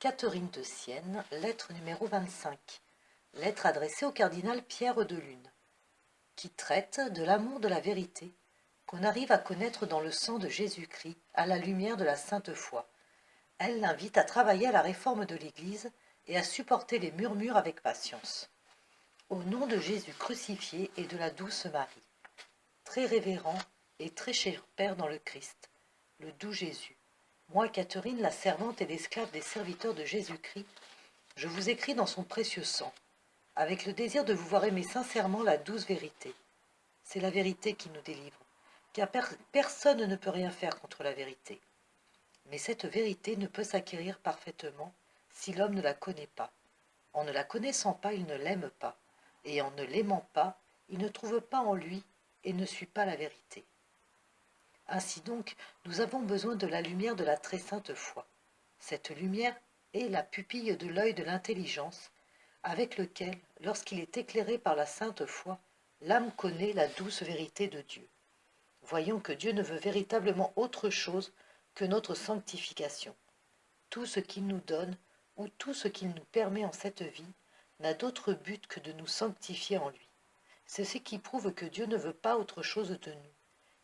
Catherine de Sienne, lettre numéro 25. Lettre adressée au cardinal Pierre de Lune, qui traite de l'amour de la vérité, qu'on arrive à connaître dans le sang de Jésus-Christ, à la lumière de la sainte foi. Elle l'invite à travailler à la réforme de l'Église et à supporter les murmures avec patience. Au nom de Jésus crucifié et de la douce Marie, très révérend et très cher Père dans le Christ, le doux Jésus, moi, Catherine, la servante et l'esclave des serviteurs de Jésus-Christ, je vous écris dans son précieux sang, avec le désir de vous voir aimer sincèrement la douce vérité. C'est la vérité qui nous délivre, car personne ne peut rien faire contre la vérité. Mais cette vérité ne peut s'acquérir parfaitement si l'homme ne la connaît pas. En ne la connaissant pas, il ne l'aime pas, et en ne l'aimant pas, il ne trouve pas en lui et ne suit pas la vérité. Ainsi donc, nous avons besoin de la lumière de la très sainte foi. Cette lumière est la pupille de l'œil de l'intelligence, avec lequel, lorsqu'il est éclairé par la sainte foi, l'âme connaît la douce vérité de Dieu. Voyons que Dieu ne veut véritablement autre chose que notre sanctification. Tout ce qu'il nous donne, ou tout ce qu'il nous permet en cette vie, n'a d'autre but que de nous sanctifier en lui. C'est ce qui prouve que Dieu ne veut pas autre chose de nous,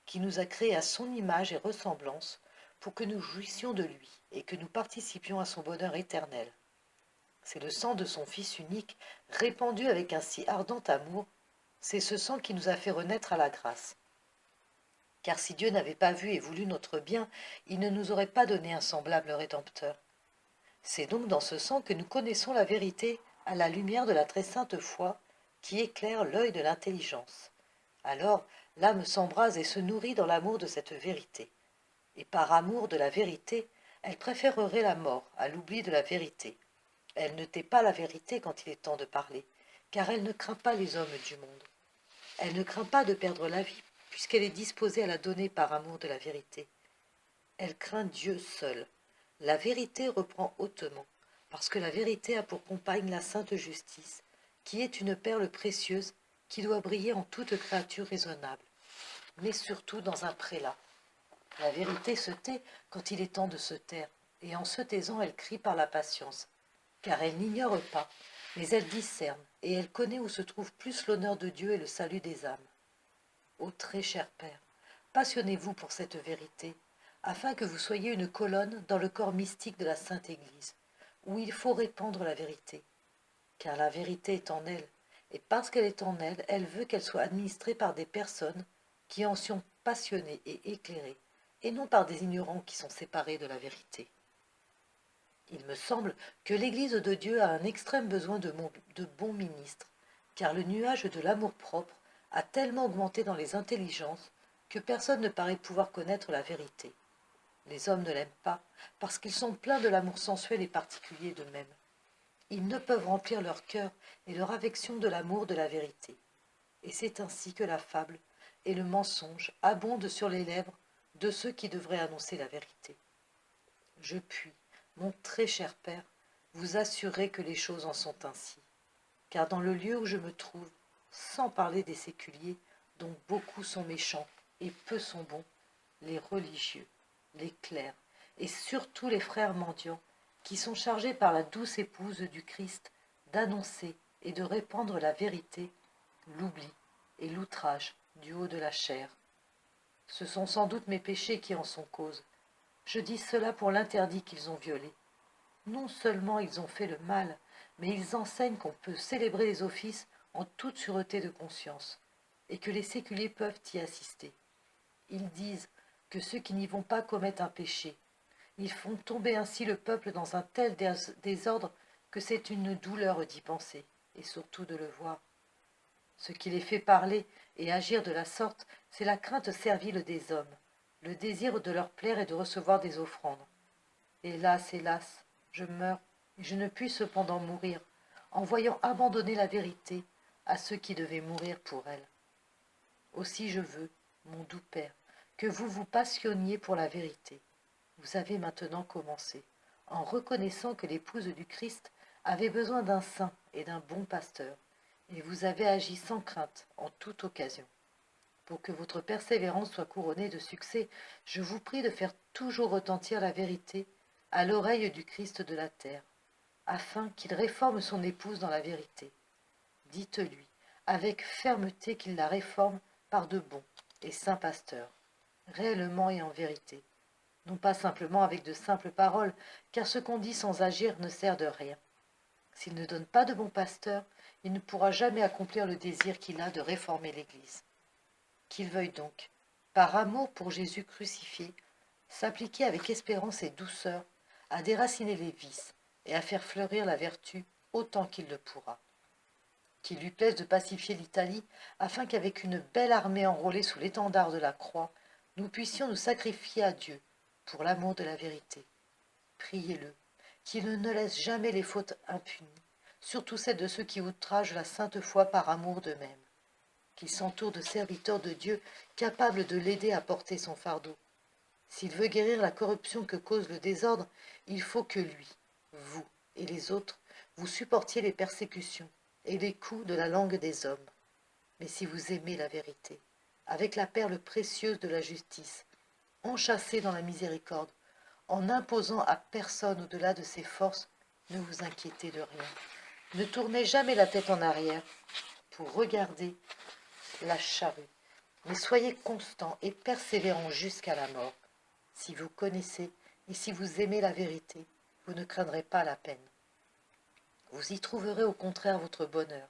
qui nous a créés à son image et ressemblance, pour que nous jouissions de lui et que nous participions à son bonheur éternel. C'est le sang de son Fils unique, répandu avec un si ardent amour, c'est ce sang qui nous a fait renaître à la grâce. Car si Dieu n'avait pas vu et voulu notre bien, il ne nous aurait pas donné un semblable Rédempteur. C'est donc dans ce sang que nous connaissons la vérité à la lumière de la très sainte foi qui éclaire l'œil de l'intelligence. Alors l'âme s'embrase et se nourrit dans l'amour de cette vérité. Et par amour de la vérité, elle préférerait la mort à l'oubli de la vérité. Elle ne tait pas la vérité quand il est temps de parler, car elle ne craint pas les hommes du monde. Elle ne craint pas de perdre la vie, puisqu'elle est disposée à la donner par amour de la vérité. Elle craint Dieu seul. La vérité reprend hautement, parce que la vérité a pour compagne la sainte justice, qui est une perle précieuse qui doit briller en toute créature raisonnable, mais surtout dans un prélat. La vérité se tait quand il est temps de se taire, et en se taisant elle crie par la patience, car elle n'ignore pas, mais elle discerne, et elle connaît où se trouve plus l'honneur de Dieu et le salut des âmes. Ô très cher Père, passionnez-vous pour cette vérité, afin que vous soyez une colonne dans le corps mystique de la Sainte Église, où il faut répandre la vérité, car la vérité est en elle, et parce qu'elle est en elle, elle veut qu'elle soit administrée par des personnes qui en sont passionnées et éclairées, et non par des ignorants qui sont séparés de la vérité. Il me semble que l'Église de Dieu a un extrême besoin de bons ministres, car le nuage de l'amour-propre a tellement augmenté dans les intelligences que personne ne paraît pouvoir connaître la vérité. Les hommes ne l'aiment pas, parce qu'ils sont pleins de l'amour sensuel et particulier d'eux-mêmes. Ils ne peuvent remplir leur cœur et leur affection de l'amour de la vérité. Et c'est ainsi que la fable et le mensonge abondent sur les lèvres de ceux qui devraient annoncer la vérité. Je puis, mon très cher Père, vous assurer que les choses en sont ainsi, car dans le lieu où je me trouve, sans parler des séculiers, dont beaucoup sont méchants et peu sont bons, les religieux, les clercs, et surtout les frères mendiants, qui sont chargés par la douce épouse du Christ d'annoncer et de répandre la vérité, l'oubli et l'outrage du haut de la chair. Ce sont sans doute mes péchés qui en sont cause. Je dis cela pour l'interdit qu'ils ont violé. Non seulement ils ont fait le mal, mais ils enseignent qu'on peut célébrer les offices en toute sûreté de conscience, et que les séculiers peuvent y assister. Ils disent que ceux qui n'y vont pas commettent un péché. Ils font tomber ainsi le peuple dans un tel désordre que c'est une douleur d'y penser, et surtout de le voir. Ce qui les fait parler et agir de la sorte, c'est la crainte servile des hommes, le désir de leur plaire et de recevoir des offrandes. Hélas, hélas, je meurs, et je ne puis cependant mourir, en voyant abandonner la vérité à ceux qui devaient mourir pour elle. Aussi je veux, mon doux Père, que vous vous passionniez pour la vérité. Vous avez maintenant commencé, en reconnaissant que l'épouse du Christ avait besoin d'un saint et d'un bon pasteur, et vous avez agi sans crainte en toute occasion. Pour que votre persévérance soit couronnée de succès, je vous prie de faire toujours retentir la vérité à l'oreille du Christ de la terre, afin qu'il réforme son épouse dans la vérité. Dites-lui avec fermeté qu'il la réforme par de bons et saints pasteurs, réellement et en vérité, non pas simplement avec de simples paroles, car ce qu'on dit sans agir ne sert de rien. S'il ne donne pas de bons pasteurs, il ne pourra jamais accomplir le désir qu'il a de réformer l'Église. Qu'il veuille donc, par amour pour Jésus crucifié, s'appliquer avec espérance et douceur à déraciner les vices et à faire fleurir la vertu autant qu'il le pourra. Qu'il lui plaise de pacifier l'Italie, afin qu'avec une belle armée enrôlée sous l'étendard de la croix, nous puissions nous sacrifier à Dieu pour l'amour de la vérité. Priez-le, qu'il ne laisse jamais les fautes impunies, surtout celles de ceux qui outragent la sainte foi par amour d'eux-mêmes. Qu'il s'entoure de serviteurs de Dieu capables de l'aider à porter son fardeau. S'il veut guérir la corruption que cause le désordre, il faut que lui, vous et les autres, vous supportiez les persécutions et les coups de la langue des hommes. Mais si vous aimez la vérité, avec la perle précieuse de la justice, enchâssée dans la miséricorde, en n'imposant à personne au-delà de ses forces, ne vous inquiétez de rien. Ne tournez jamais la tête en arrière pour regarder la charrue, mais soyez constant et persévérant jusqu'à la mort. Si vous connaissez et si vous aimez la vérité, vous ne craindrez pas la peine. Vous y trouverez au contraire votre bonheur.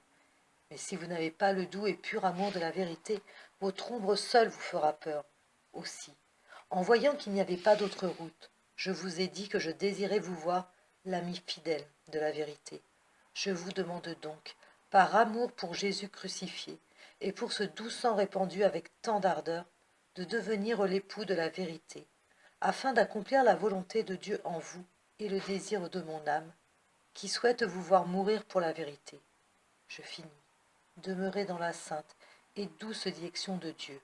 Mais si vous n'avez pas le doux et pur amour de la vérité, votre ombre seule vous fera peur. Aussi, en voyant qu'il n'y avait pas d'autre route, je vous ai dit que je désirais vous voir l'ami fidèle de la vérité. Je vous demande donc, par amour pour Jésus crucifié, et pour ce doux sang répandu avec tant d'ardeur, de devenir l'époux de la vérité, afin d'accomplir la volonté de Dieu en vous et le désir de mon âme, qui souhaite vous voir mourir pour la vérité. Je finis. Demeurez dans la sainte et douce direction de Dieu,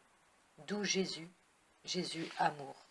d'où Jésus, Jésus amour.